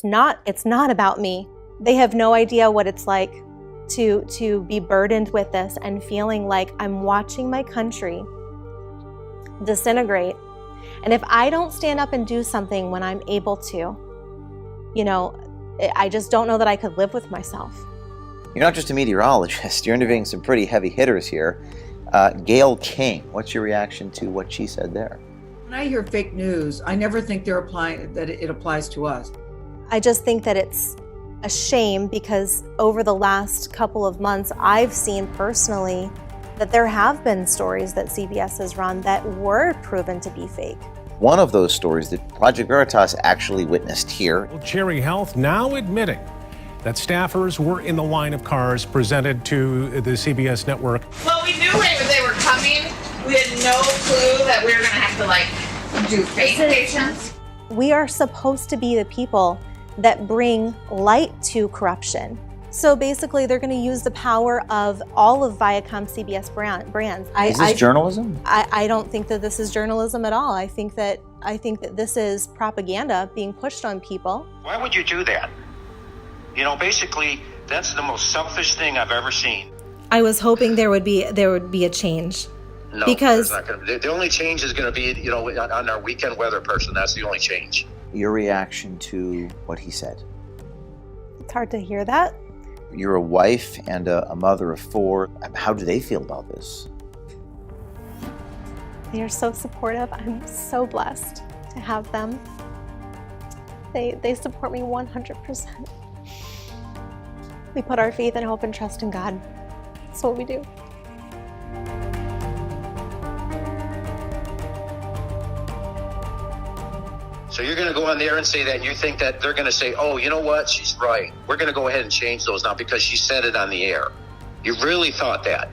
It's not about me. They have no idea what it's like to be burdened with this and feeling like I'm watching my country disintegrate. And if I don't stand up and do something when I'm able to, I just don't know that I could live with myself. You're not just a meteorologist, you're interviewing some pretty heavy hitters here. Gayle King, what's your reaction to what she said there? When I hear fake news, I never think that it applies to us. I just think that it's a shame because over the last couple of months, I've seen personally that there have been stories that CBS has run that were proven to be fake. One of those stories that Project Veritas actually witnessed here. Cherry Health now admitting that staffers were in the line of cars presented to the CBS network. Well, we knew they were coming. We had no clue that we were going to have to do fake patients. We are supposed to be the people that bring light to corruption. So basically, they're going to use the power of all of Viacom CBS brands. Is this journalism? I don't think that this is journalism at all. I think that this is propaganda being pushed on people. Why would you do that? Basically, that's the most selfish thing I've ever seen. I was hoping there would be a change. No, because there's not gonna be. The only change is going to be, on our weekend weather person. That's the only change. Your reaction to what he said? It's hard to hear that. You're a wife and a mother of 4. How do they feel about this? They are so supportive. I'm so blessed to have them. They support me 100%. We put our faith and hope and trust in God. That's what we do. So you're going to go on there and say that, and you think that they're going to say, oh, you know what, she's right. We're going to go ahead and change those now because she said it on the air. You really thought that.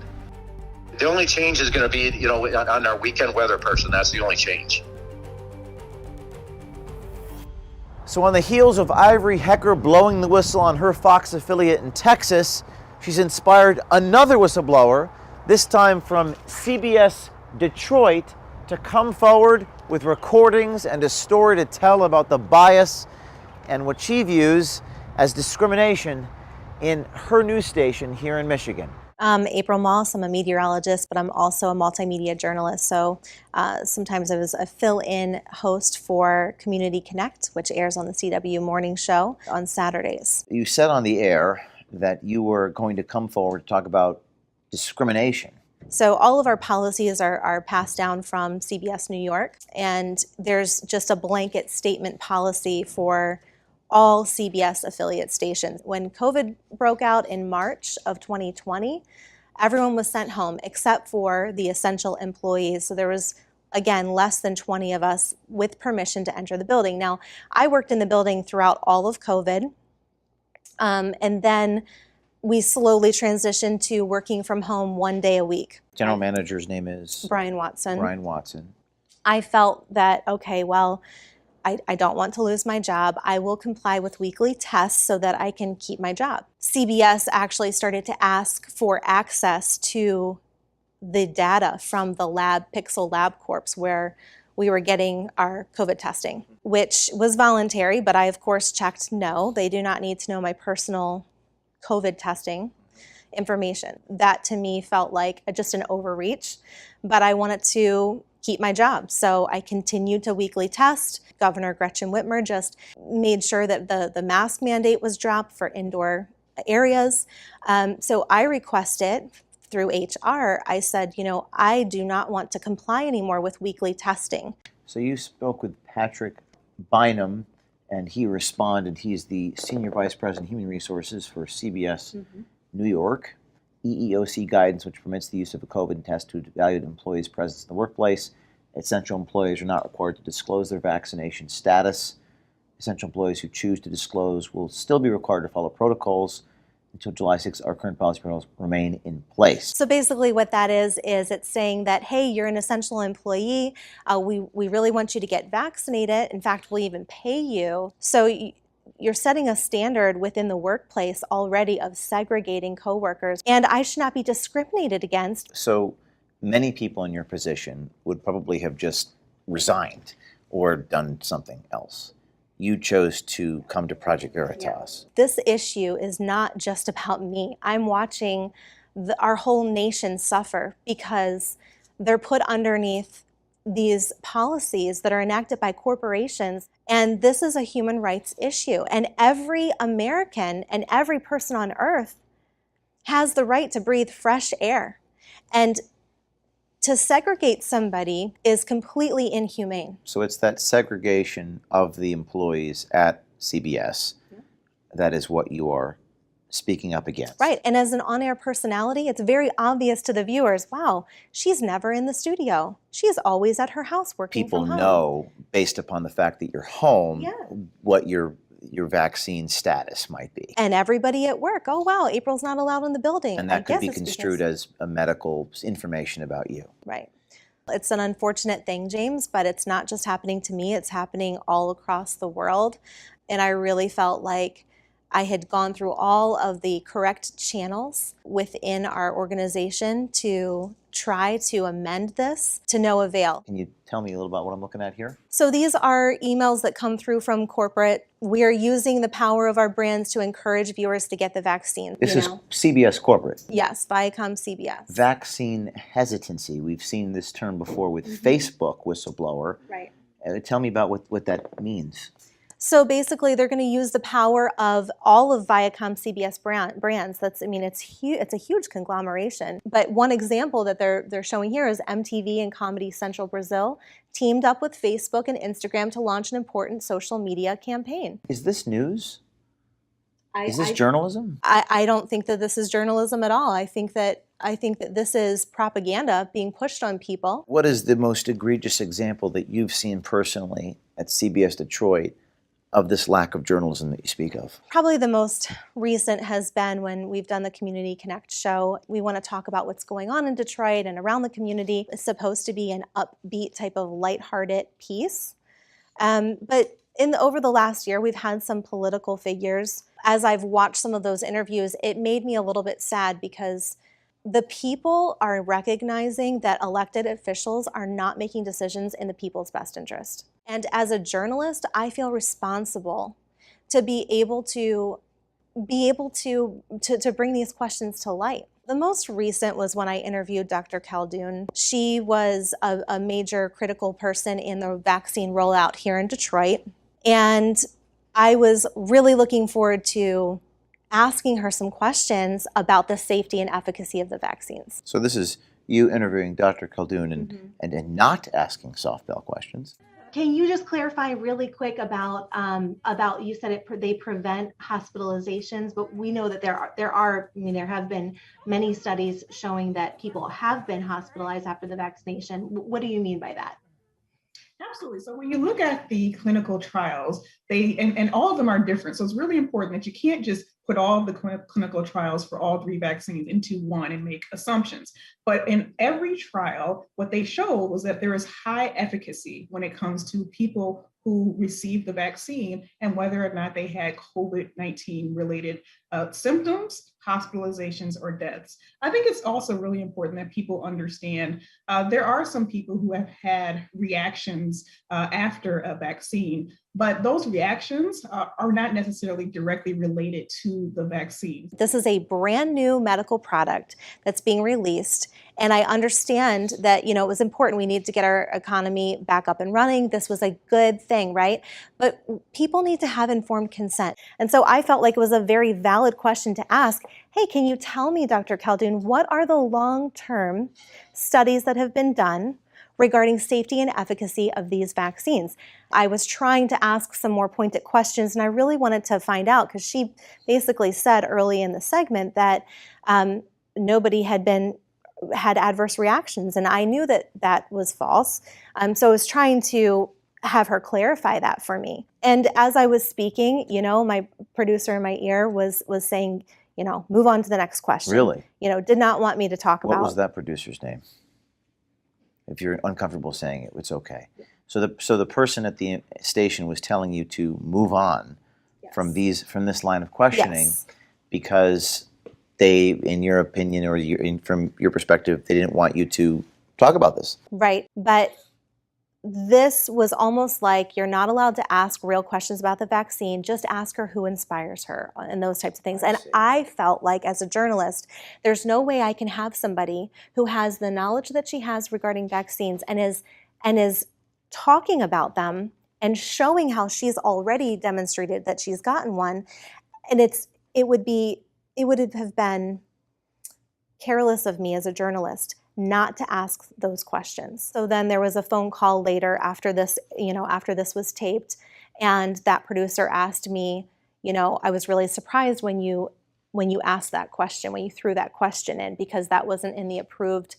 The only change is going to be, on our weekend weather person. That's the only change. So on the heels of Ivory Hecker blowing the whistle on her Fox affiliate in Texas, she's inspired another whistleblower, this time from CBS Detroit, to come forward with recordings and a story to tell about the bias and what she views as discrimination in her news station here in Michigan. April Moss, I'm a meteorologist, but I'm also a multimedia journalist. So sometimes I was a fill-in host for Community Connect, which airs on the CW morning show on Saturdays. You said on the air that you were going to come forward to talk about discrimination. So all of our policies are passed down from CBS New York, and there's just a blanket statement policy for all CBS affiliate stations. When COVID broke out in March of 2020, everyone was sent home except for the essential employees. So there was, again, less than 20 of us with permission to enter the building. Now, I worked in the building throughout all of COVID, and then we slowly transitioned to working from home 1 day a week. General manager's name is? Brian Watson. Brian Watson. I felt that, okay, well, I don't want to lose my job. I will comply with weekly tests so that I can keep my job. CBS actually started to ask for access to the data from the lab, Pixel LabCorp, where we were getting our COVID testing, which was voluntary, but I, of course, checked no. They do not need to know my personal COVID testing information. That to me felt like just an overreach, but I wanted to keep my job. So I continued to weekly test. Governor Gretchen Whitmer just made sure that the mask mandate was dropped for indoor areas. So I requested through HR, I said, I do not want to comply anymore with weekly testing. So you spoke with Patrick Bynum, and he responded. He's the Senior Vice President, Human Resources for CBS New York. EEOC guidance, which permits the use of a COVID test to evaluate employees' presence in the workplace. Essential employees are not required to disclose their vaccination status. Essential employees who choose to disclose will still be required to follow protocols. Until July 6th, our current policy protocols remain in place. So basically what that is it's saying that, hey, you're an essential employee. We really want you to get vaccinated. In fact, we'll even pay you. So you're setting a standard within the workplace already of segregating coworkers, and I should not be discriminated against. So many people in your position would probably have just resigned or done something else. you chose to come to Project Veritas. This issue is not just about me. I'm watching our whole nation suffer because they're put underneath these policies that are enacted by corporations. And this is a human rights issue. And every American and every person on earth has the right to breathe fresh air. And to segregate somebody is completely inhumane. So it's that segregation of the employees at CBS that is what you are speaking up against. Right, and as an on-air personality, it's very obvious to the viewers, wow, she's never in the studio. She's always at her house working People from home. know, based upon the fact that you're home, Yeah. what your vaccine status might be. And everybody at work, oh wow, April's not allowed in the building. And I that could guess be it's construed because- as a medical information about you. Right. It's an unfortunate thing, James, but it's not just happening to me, it's happening all across the world. And I really felt like I had gone through all of the correct channels within our organization to try to amend this to no avail. Can you tell me a little about what I'm looking at here? So these are emails that come through from corporate. We are using the power of our brands to encourage viewers to get the vaccine. This is CBS corporate. Yes, Viacom CBS. Vaccine hesitancy. We've seen this term before with Facebook whistleblower. Right. Tell me about what that means. So basically, they're going to use the power of all of Viacom CBS brands. It's a huge conglomeration. But one example that they're showing here is MTV and Comedy Central Brazil teamed up with Facebook and Instagram to launch an important social media campaign. Is this news? Is this journalism? I don't think that this is journalism at all. I think that this is propaganda being pushed on people. What is the most egregious example that you've seen personally at CBS Detroit of this lack of journalism that you speak of? Probably the most recent has been when we've done the Community Connect show. We want to talk about what's going on in Detroit and around the community. It's supposed to be an upbeat type of lighthearted piece. But over the last year, we've had some political figures. As I've watched some of those interviews, it made me a little bit sad because the people are recognizing that elected officials are not making decisions in the people's best interest. And as a journalist, I feel responsible to be able to bring these questions to light. The most recent was when I interviewed Dr. Khaldun. She was a major critical person in the vaccine rollout here in Detroit. And I was really looking forward to asking her some questions about the safety and efficacy of the vaccines. So this is you interviewing Dr. Khaldun and not asking softball questions. Can you just clarify really quick about you said they prevent hospitalizations, but we know that there have been many studies showing that people have been hospitalized after the vaccination. What do you mean by that? Absolutely. So when you look at the clinical trials, and all of them are different. So it's really important that you can't just put all of the clinical trials for all 3 vaccines into one and make assumptions. But in every trial, what they showed was that there is high efficacy when it comes to people who received the vaccine and whether or not they had COVID-19 related symptoms, hospitalizations, or deaths. I think it's also really important that people understand there are some people who have had reactions after a vaccine, but those reactions are not necessarily directly related to the vaccine. This is a brand new medical product that's being released. And I understand that, it was important. We need to get our economy back up and running. This was a good thing, right? But people need to have informed consent. And so I felt like it was a very valid question to ask. Hey, can you tell me, Dr. Khaldun, what are the long-term studies that have been done regarding safety and efficacy of these vaccines? I was trying to ask some more pointed questions, and I really wanted to find out because she basically said early in the segment that nobody had adverse reactions, and I knew that was false. So I was trying to have her clarify that for me. And as I was speaking, my producer in my ear was saying, move on to the next question. Really? Did not want me to talk about. What was that producer's name? If you're uncomfortable saying it, it's okay. So the person at the station was telling you to move on from this line of questioning because they, in your opinion or from your perspective, they didn't want you to talk about this. Right, but this was almost like you're not allowed to ask real questions about the vaccine. Just ask her who inspires her and those types of things. And I felt like, as a journalist, there's no way I can have somebody who has the knowledge that she has regarding vaccines and is talking about them and showing how she's already demonstrated that she's gotten one. And it would have been careless of me as a journalist not to ask those questions. So then there was a phone call later after this was taped, and that producer asked me, I was really surprised when you asked that question, when you threw that question in, because that wasn't in the approved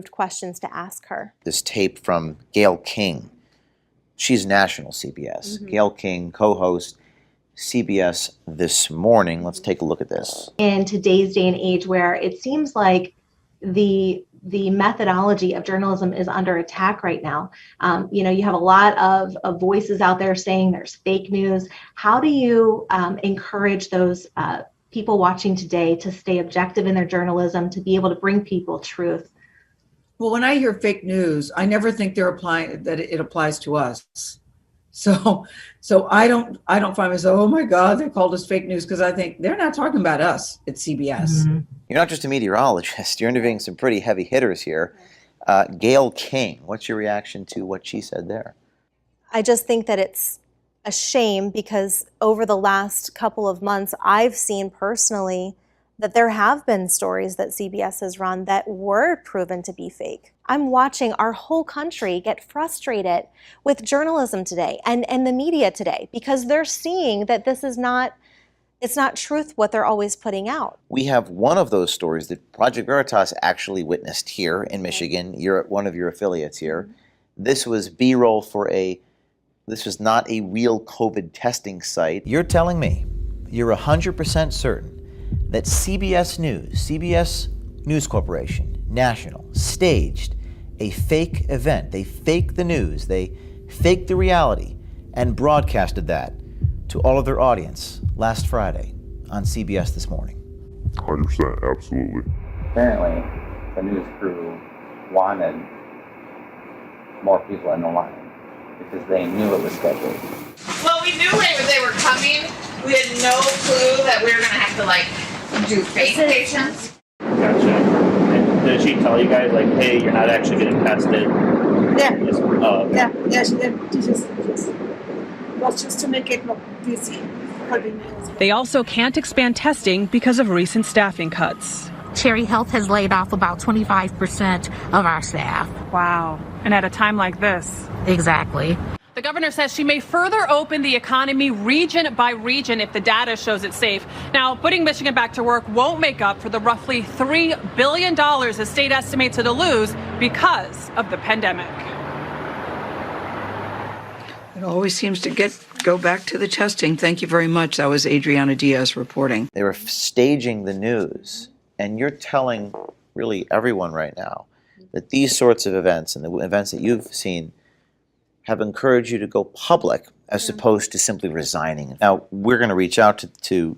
questions to ask her. This tape from Gayle King. She's national CBS. Mm-hmm. Gayle King, co-host CBS This Morning. Let's take a look at this. In today's day and age, where it seems like the methodology of journalism is under attack right now. You have a lot of voices out there saying there's fake news. How do you encourage those people watching today to stay objective in their journalism, to be able to bring people truth? Well, when I hear fake news, I never think it applies to us. So I don't find myself, oh my God, they called us fake news, because I think they're not talking about us at CBS. Mm-hmm. You're not just a meteorologist. You're interviewing some pretty heavy hitters here. Gayle King, what's your reaction to what she said there? I just think that it's a shame, because over the last couple of months, I've seen personally that there have been stories that CBS has run that were proven to be fake. I'm watching our whole country get frustrated with journalism today and the media today, because they're seeing that it's not truth what they're always putting out. We have one of those stories that Project Veritas actually witnessed here in Michigan. You're at one of your affiliates here. This was B-roll this was not a real COVID testing site. You're telling me you're 100% certain that CBS News Corporation, National, staged a fake event. They faked the news, they faked the reality, and broadcasted that to all of their audience last Friday on CBS This Morning. 100%, absolutely. Apparently, the news crew wanted more people in the line because they knew it was scheduled. Well, we knew they were coming. We had no clue that we were going to have to, do fake patients. Gotcha. And did she tell you guys, hey, you're not actually getting tested? Yeah. Okay. Yeah, she did. Just to make it look busy for the news. They also can't expand testing because of recent staffing cuts. Cherry Health has laid off about 25% of our staff. Wow. And at a time like this. Exactly. The governor says she may further open the economy region by region if the data shows it's safe. Now, putting Michigan back to work won't make up for the roughly $3 billion the state estimates it'll lose because of the pandemic. It always seems to go back to the testing. Thank you very much. That was Adriana Diaz reporting. They were staging the news, and you're telling really everyone right now that these sorts of events and the events that you've seen have encouraged you to go public as opposed to simply resigning. Now, we're going to reach out to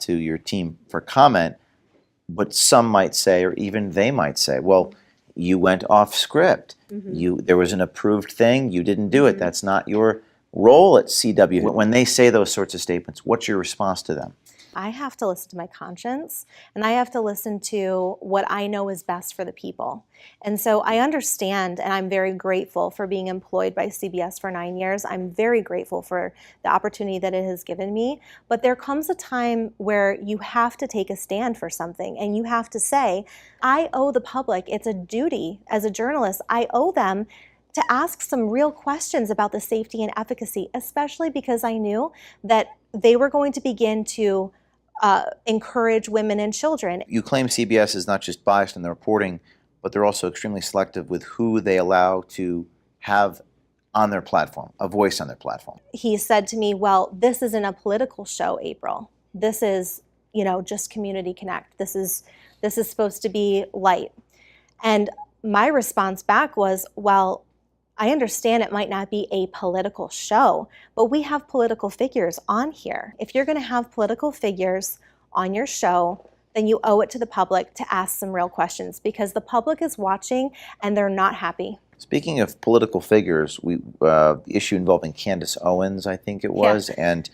your team for comment, but some might say, or even they might say, well, you went off script. There was an approved thing, you didn't do it. That's not your role at CW. When they say those sorts of statements, what's your response to them? I have to listen to my conscience, and I have to listen to what I know is best for the people. And so I understand, and I'm very grateful for being employed by CBS for 9 years. I'm very grateful for the opportunity that it has given me. But there comes a time where you have to take a stand for something, and you have to say, I owe the public, it's a duty as a journalist, I owe them to ask some real questions about the safety and efficacy, especially because I knew that they were going to begin to encourage women and children. You claim CBS is not just biased in their reporting, but they're also extremely selective with who they allow to have on their platform, a voice on their platform. He said to me, well, this isn't a political show, April. This is, just Community Connect. This is supposed to be light. And my response back was, well, I understand it might not be a political show, but we have political figures on here. If you're going to have political figures on your show, then you owe it to the public to ask some real questions, because the public is watching and they're not happy. Speaking of political figures, the issue involving Candace Owens, I think it was, and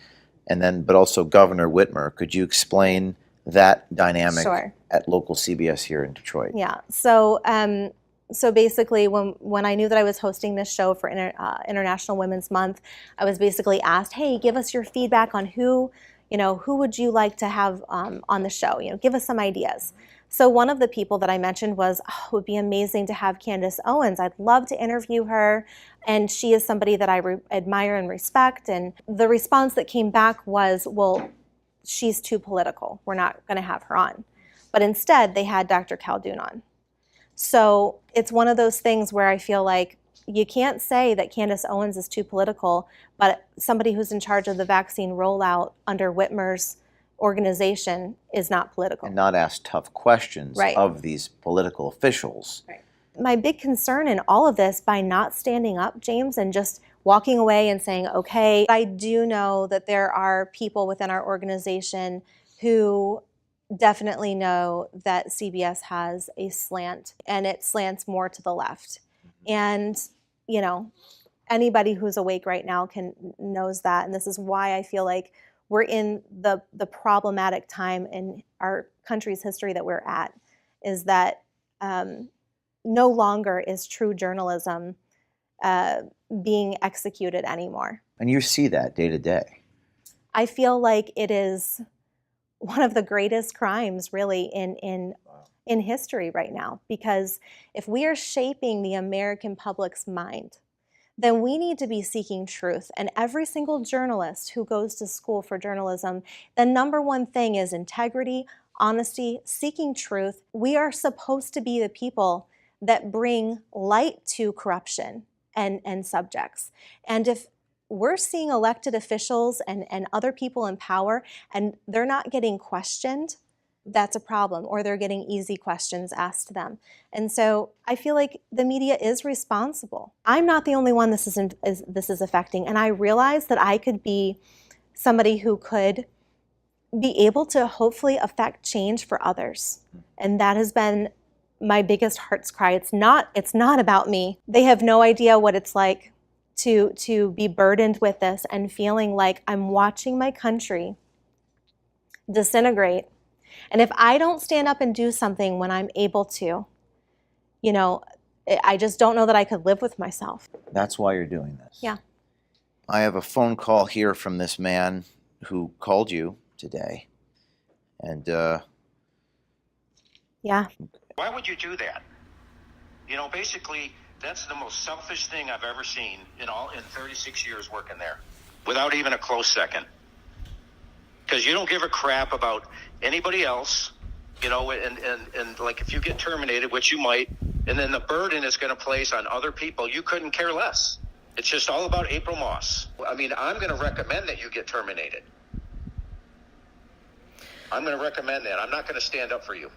then but also Governor Whitmer. Could you explain that dynamic at local CBS here in Detroit? Yeah. So basically, when I knew that I was hosting this show for International Women's Month, I was basically asked, "Hey, give us your feedback on who would you like to have on the show? Give us some ideas." So one of the people that I mentioned was, "Oh, it would be amazing to have Candace Owens. I'd love to interview her, and she is somebody that I admire and respect." And the response that came back was, "Well, she's too political. We're not going to have her on." But instead, they had Dr. Khaldun on. So it's one of those things where I feel like you can't say that Candace Owens is too political, but somebody who's in charge of the vaccine rollout under Whitmer's organization is not political. And not ask tough questions of these political officials. Right. My big concern in all of this, by not standing up, James, and just walking away and saying, okay, I do know that there are people within our organization who definitely know that CBS has a slant, and it slants more to the left. And, anybody who's awake right now knows that. And this is why I feel like we're in the problematic time in our country's history that we're at, is that no longer is true journalism being executed anymore. And you see that day to day. I feel like it is one of the greatest crimes really in history right now, because if we are shaping the American public's mind, then we need to be seeking truth. And every single journalist who goes to school for journalism, the number one thing is integrity, honesty, seeking truth. We are supposed to be the people that bring light to corruption and subjects. And if we're seeing elected officials and other people in power and they're not getting questioned, that's a problem, or they're getting easy questions asked to them. And so I feel like the media is responsible. I'm not the only one this is affecting, and I realize that I could be somebody who could be able to hopefully affect change for others. And that has been my biggest heart's cry. It's not about me. They have no idea what it's like to be burdened with this and feeling like I'm watching my country disintegrate. And if I don't stand up and do something when I'm able to, I just don't know that I could live with myself. That's why you're doing this. Yeah. I have a phone call here from this man who called you today. And yeah. Why would you do that? Basically, that's the most selfish thing I've ever seen in 36 years working there, without even a close second. Because you don't give a crap about anybody else, and like if you get terminated, which you might, and then the burden is going to place on other people, you couldn't care less. It's just all about April Moss. I mean, I'm going to recommend that you get terminated. I'm going to recommend that. I'm not going to stand up for you.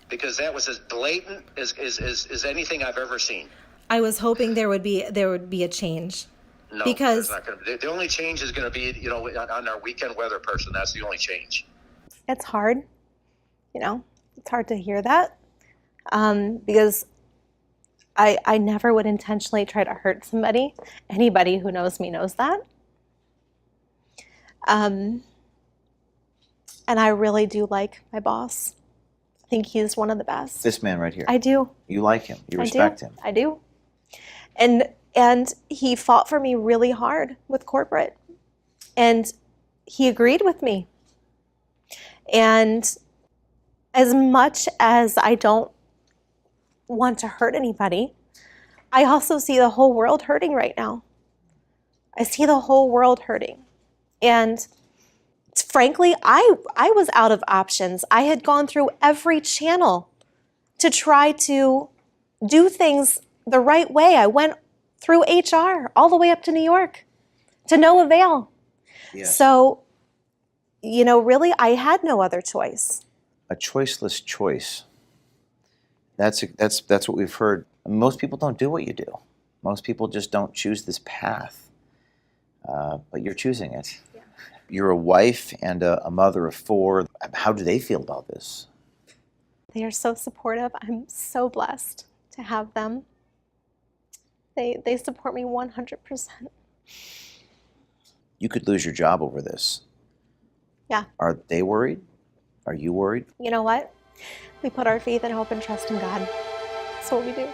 Because that was as blatant as anything I've ever seen. I was hoping there would be a change. No, because not going to. The only change is going to be, on our weekend weather person. That's the only change. It's hard, it's hard to hear that, because I never would intentionally try to hurt somebody. Anybody who knows me knows that. And I really do like my boss. I think he's one of the best. This man right here. I do. You like him. You respect him. I do. And he fought for me really hard with corporate. And he agreed with me. And as much as I don't want to hurt anybody, I also see the whole world hurting right now. I see the whole world hurting. And frankly, I was out of options. I had gone through every channel to try to do things the right way. I went through HR all the way up to New York to no avail. Yes. So, really, I had no other choice. A choiceless choice. That's what we've heard. Most people don't do what you do. Most people just don't choose this path. But you're choosing it. Yeah. You're a wife and a mother of 4. How do they feel about this? They are so supportive. I'm so blessed to have them. They support me 100%. You could lose your job over this. Yeah. Are they worried? Are you worried? You know what? We put our faith and hope and trust in God. That's what we do.